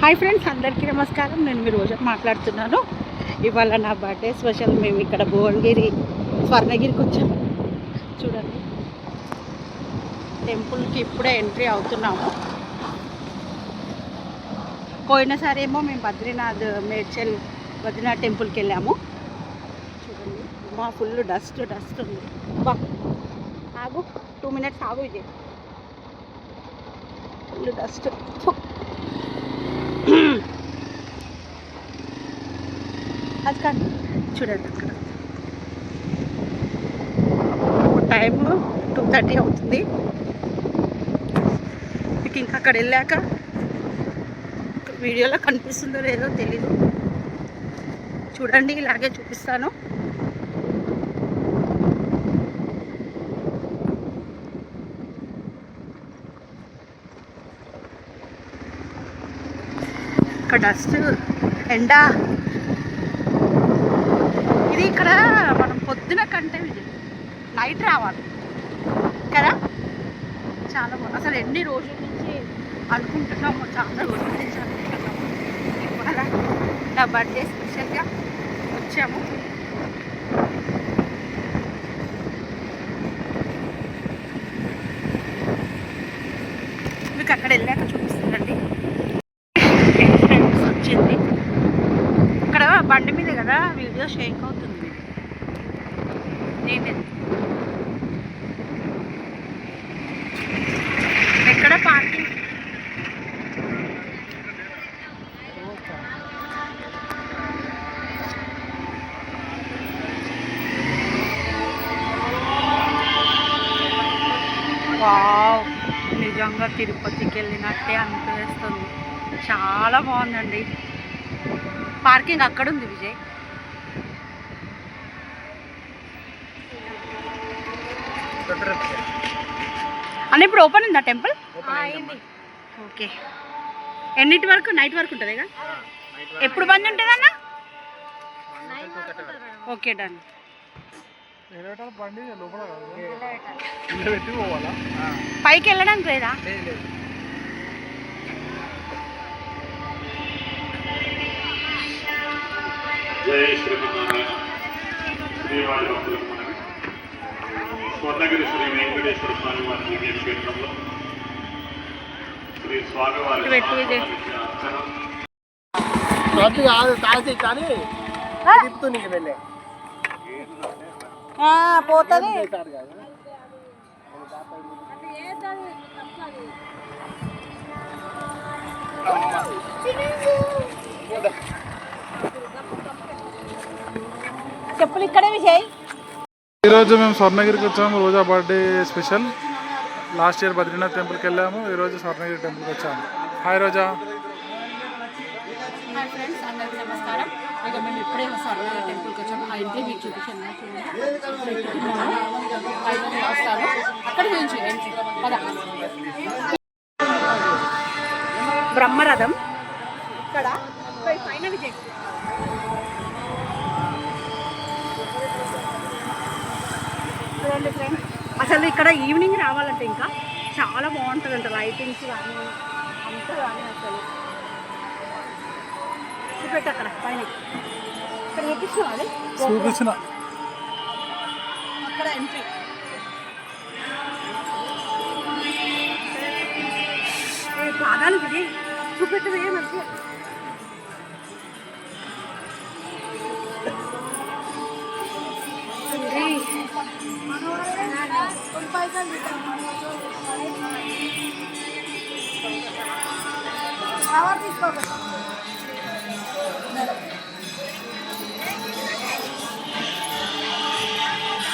Hi friends, అందరికీ నమస్కారం. నేను మీ రోజు మాట్లాడుతున్నాను. ఇవాళ నా బర్త్డే స్పెషల్. మేము ఇక్కడ భువనగిరి స్వర్ణగిరికి వచ్చాము. చూడండి, టెంపుల్కి ఇప్పుడే ఎంట్రీ అవుతున్నాము. పోయినసారి ఏమో మేము బద్రీనాథ్ మేడ్చల్ బద్రీనాథ్ టెంపుల్కి వెళ్ళాము. చూడండి, మా ఫుల్ డస్ట్ ఉంది. బా ఆగు, 2 minutes ఆగు. ఇది ఫుల్ డస్ట్. అది కానీ చూడండి, అక్కడ టైం 2:30 అవుతుంది. మీకు ఇంకా అక్కడ వెళ్ళాక వీడియోలో కనిపిస్తుందో లేదో తెలీదు. చూడండి, ఇలాగే చూపిస్తాను. ఇక్కడ డస్ట్, ఎండ. ఇది ఇక్కడ మనం పొద్దున కంటే నైట్ రావాలి కదా. చాలా అసలు ఎన్ని రోజుల నుంచి అనుకుంటున్నాము, చాలా రోజుల నుంచి అనుకుంటున్నాము. ఇవాళ నా బర్త్డే స్పెషల్గా వచ్చాము. మీకు అక్కడ వెళ్ళాక చూపిస్తుందండి. వచ్చింది ఇక్కడ బండి మీద కదా, వీడియో షేక్ అవుతుంది. నేను ఎక్కడ పార్కింగ్ వావ్, నిజంగా తిరుపతికి వెళ్ళినట్టే అనిపిస్తుంది. చాలా బాగుందండి. పార్కింగ్ అక్కడ ఉంది విజయ్. అన్న ఇప్పుడు ఓపెన్ ఉందా టెంపుల్? ఓకే. ఎన్నిటి వరకు? నైట్ వరకు ఉంటుంది కదా. ఎప్పుడు బంద్ ఉంటుంది అన్న? Okay, done. పైకి వెళ్ళడానికి లేదా? జై శ్రీమన్నారాయణ. శ్రీవారి భక్తులకు మనవి. స్వర్ణగిరి శ్రీ వెంకటేశ్వర స్వామి వారి దివ్య క్షేత్రంలో శ్రీ స్వామివారి పోతుంది. చెప్పులు ఇక్కడే విజయ్. ఈరోజు మేము స్వర్ణగిరికి వచ్చాము. Roja birthday special. Last year Badrinath టెంపుల్కి వెళ్ళాము, ఈరోజు స్వర్ణగిరి టెంపుల్కి వచ్చాము. హాయ్ రోజా. హాయ్ ఫ్రెండ్స్, అందరికీ నమస్కారం. ఇక మేము ఇప్పుడే స్వర్ణగిరి టెంపుల్కి వచ్చాము. ఆ ఇంటి మీకు చూపించాను. వస్తాను అక్కడ నుంచి బ్రహ్మరథం ఇక్కడ పైన విజయ్. చూడండి ఫ్రెండ్స్, అసలు ఇక్కడ ఈవినింగ్ రావాలంటే ఇంకా చాలా బాగుంటుందంట. లైటింగ్స్ కానీ అంతా కానీ అసలు చూపెట్టి అక్కడ పైన ఇక్కడ చూపించిన అక్కడ ఎంట్రీ. పాదాలు ఇది చూపెట్టవే మంచిగా.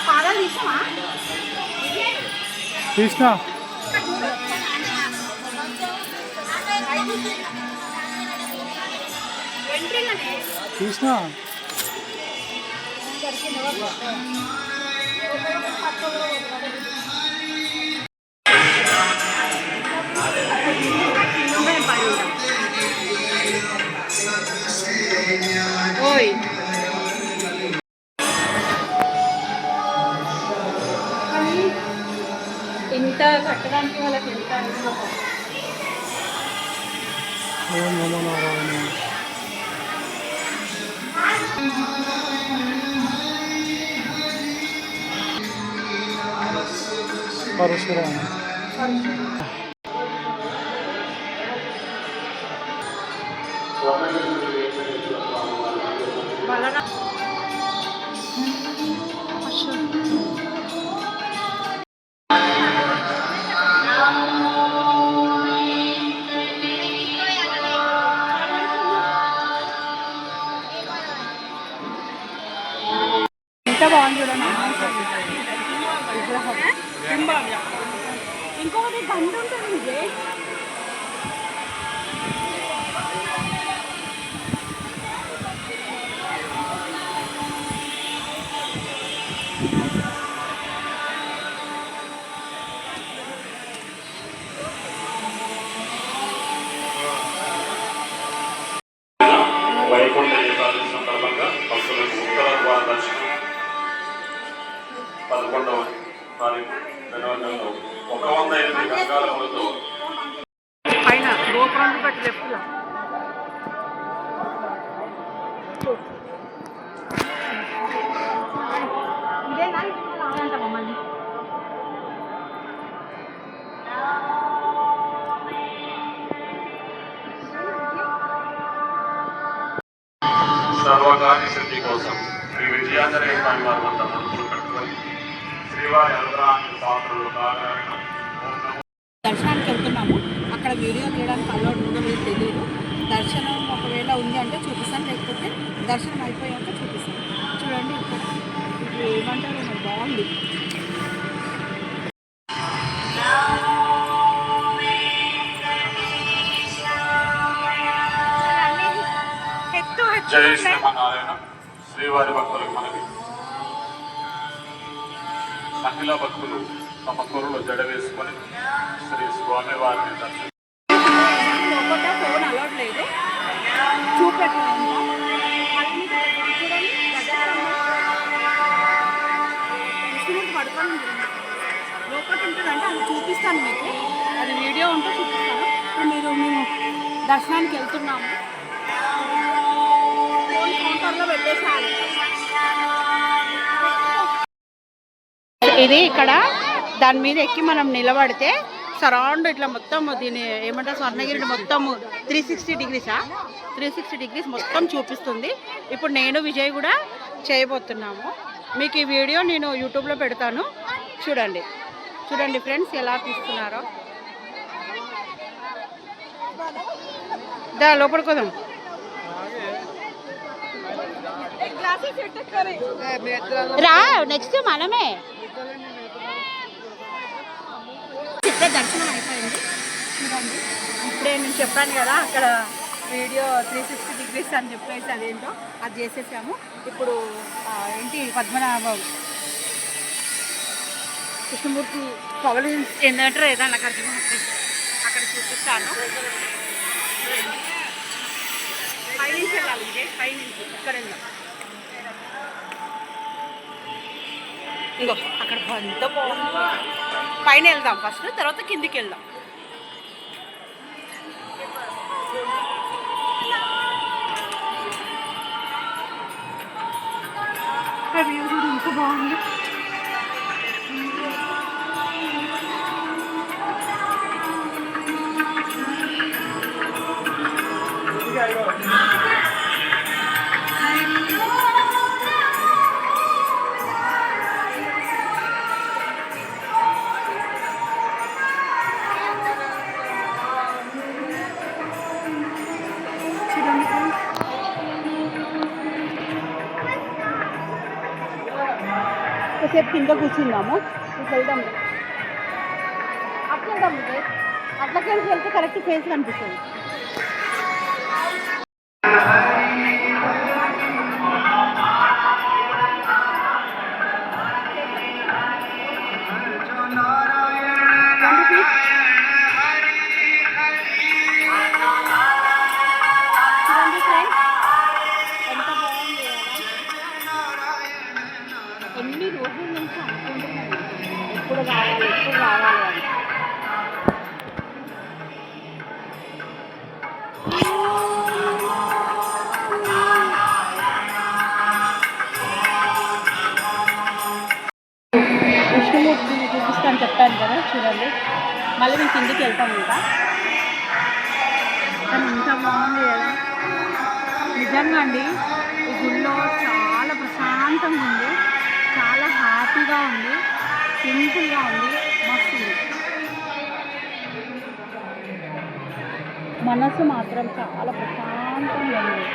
పాదాలు తీసినా తీసినా ఓయ్. ఇంత కట్టడానికి వాళ్ళకి ఎంత ఓం నమో నారాయణ. పరశురామ. ఎంత బాగుంది చూడండి. ఇంకొకటి బండి ఉంటుంది ఇదే. వైకుంఠ ఏకాదశి సందర్భంగా భక్తులకు ఉత్తర ద్వార దర్శనం 11వ తారీఖు 2000 108 గంగాలములతో పైన గోపురం పెట్టి లెఫ్ట్లో ఇదేనా అంట మమ్మల్ని. సర్వకార్య సిద్ధి కోసం శ్రీ విజయాంజనేయ స్వామి వారి వద్ద మనసులు పెట్టుకొని శ్రీవారి అనుగ్రహానికి పాత్రలు కాగలరని దర్శనానికి వెళ్తున్నాము. అక్కడ వీడియో తీయడానికి అలౌడ్ ఉందో మీకు తెలియదు. దర్శనం ఒకవేళ ఉంది అంటే చూపిస్తాను, లేకపోతే దర్శనం అయిపోయాక చూపిస్తాను. చూడండి ఇక్కడ ఇది ఏమంటారు, నాకు బాగుంది. జై శ్రీమన్నారాయణ. శ్రీవారి భక్తులకు మనకి మహిళా భక్తులు తమ కొరలో జడ వేసుకొని శ్రీ స్వామి వారిని దర్శనం లోపల ఫోన్ అలౌడ్ లేదు, చూపెట్టాను. ఇన్స్ట్రుమెంట్ పడుకొని లోపల ఉంటుందంటే అది చూపిస్తాను మీకు. అది వీడియో ఉంటే చూపిస్తాను. ఇప్పుడు మేము దర్శనానికి వెళ్తున్నాము. ఫోన్ కౌంటర్లో పెట్టేసాను. ఇది ఇక్కడ దాని మీద ఎక్కి మనం నిలబడితే సరౌండ్ ఇట్లా మొత్తం దీని ఏమంటారు, స్వర్ణగిరి మొత్తం 360 డిగ్రీసా 360 డిగ్రీస్ మొత్తం చూపిస్తుంది. ఇప్పుడు నేను విజయ్ కూడా చేయబోతున్నాము. మీకు ఈ వీడియో నేను యూట్యూబ్లో పెడతాను, చూడండి. చూడండి ఫ్రెండ్స్ ఎలా తీస్తున్నారో. దా లోపలికి పోదాం. రా నెక్స్ట్ మనమే. దర్శనం అయిపోయింది చూడండి. ఇప్పుడే నేను చెప్పాను కదా అక్కడ వీడియో 360 డిగ్రీస్ అని చెప్పేసి అదేంటో అది చేసేసాము. ఇప్పుడు ఏంటి పద్మనాభం కృష్ణమూర్తి పవన్ ఏంటంటారు ఏదన్నా అక్కడ చూపిస్తాను. పైనుంచి వెళ్ళాలి, ఇదే పైనుంచి ఇక్కడ వెళ్దాం. ఇంకో అక్కడ ఎంత బాగుంది. పైన వెళ్దాం ఫస్ట్, తర్వాత కిందికి వెళ్దాం. వ్యూ కూడా ఎంత బాగుంది. సేపు కింద కూర్చుందాము. ఇప్పుడు వెళ్దాం, అట్లా వెళ్దాం. అట్లకి వెళ్తే కరెక్ట్ ఫేస్ కనిపిస్తుంది. ఎన్ని రోజుల నుంచి అనుకుంటున్నాను ఎప్పుడు రావాలి అని. విష్ణుమూర్తిని చూపిస్తాను చెప్పాను కదా, చూడండి. మళ్ళీ మేము కిందికి వెళ్తాం ఇంకా. కానీ ఇంత బాగుంది కదా నిజంగా అండి. ఈ గుళ్ళో చాలా ప్రశాంతంగా ఉంది, చాలా హ్యాపీగా ఉంది, సింపుల్గా ఉంది, మస్తు ఉంది. మనసు మాత్రం చాలా ప్రశాంతంగా ఉంది.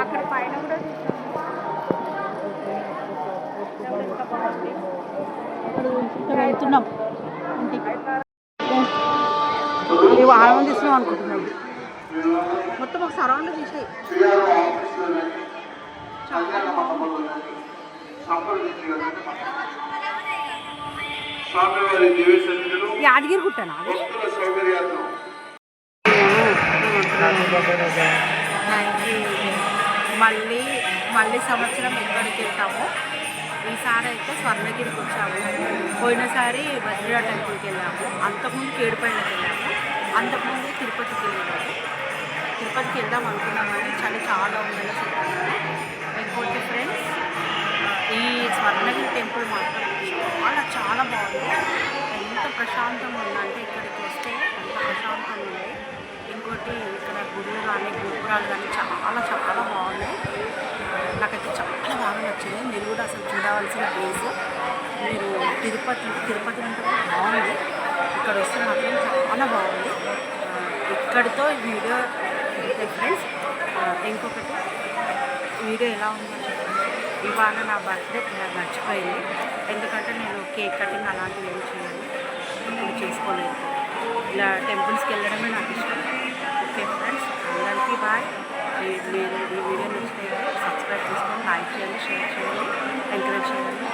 అక్కడ పైన కూడా వెళ్తున్నాం ఇవి ఆనందిస్తున్నాం అనుకుంటున్నాం. మొత్తం ఒక సరౌండ్ తీసేయి. యాదగిరి గుట్టనా అది? మళ్ళీ సంవత్సరం ఎక్కడికి వెళ్తాము. ఈసారి అయితే స్వర్ణగిరికి వచ్చాము. పోయినసారి బద్రీనా టెంపుల్కి వెళ్ళాము, అంతకుముందు కేడుపైనకి వెళ్ళాము, అంతకుముందు తిరుపతికి వెళ్ళాము. తిరుపతికి వెళ్దాం అనుకున్నామని చాలా ఉందని చెప్పాను. ఇంకోటి ఫ్రెండ్స్, ఈ స్వర్ణగిరి టెంపుల్ మాత్రం చాలా బాగుంది. ఎంత ప్రశాంతంగా ఉందంటే ఇక్కడికి వస్తే ఎంత ప్రశాంతంగా ఉంది. ఇంకోటి ఇక్కడ గుళ్ళు కానీ గోపురాలు కానీ చాలా బాగున్నాయి. నాకైతే చాలా బాగా నచ్చింది. మీరు కూడా అసలు చూడవలసిన ప్లేస్. మీరు తిరుపతి అంటే బాగుంది, ఇక్కడ వస్తే మాత్రం చాలా బాగుంది. ఇక్కడితో ఈ వీడియో అయితే ఫ్రెండ్స్, ఇంకొకటి వీడియో ఎలా ఉందో చెప్పండి. ఇవాళ నా బర్త్డే ఇలా మర్చిపోయింది, ఎందుకంటే నేను కేక్ కటింగ్ అలాంటివి ఏం చేయాలి ఇప్పుడు చేసుకోలేదు. ఇలా టెంపుల్స్కి వెళ్ళడమే నాకు ఇష్టం. ఓకే ఫ్రెండ్స్, అందరికీ బాయ్. మీరు ఈ వీడియో నచ్చితే సబ్స్క్రైబ్ చేసుకొని లైక్ చేయండి, షేర్ చేయండి, ఎంకరేజ్ చేయండి.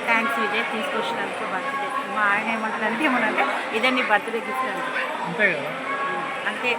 థ్యాంక్స్ విజయ్ తీసుకొచ్చినందుకు. బర్త్డే మా ఆయన ఏమంటారంటే ఇదే నీ బర్త్డే గిఫ్ట్ అంటే. అంతే కదా, అంతే.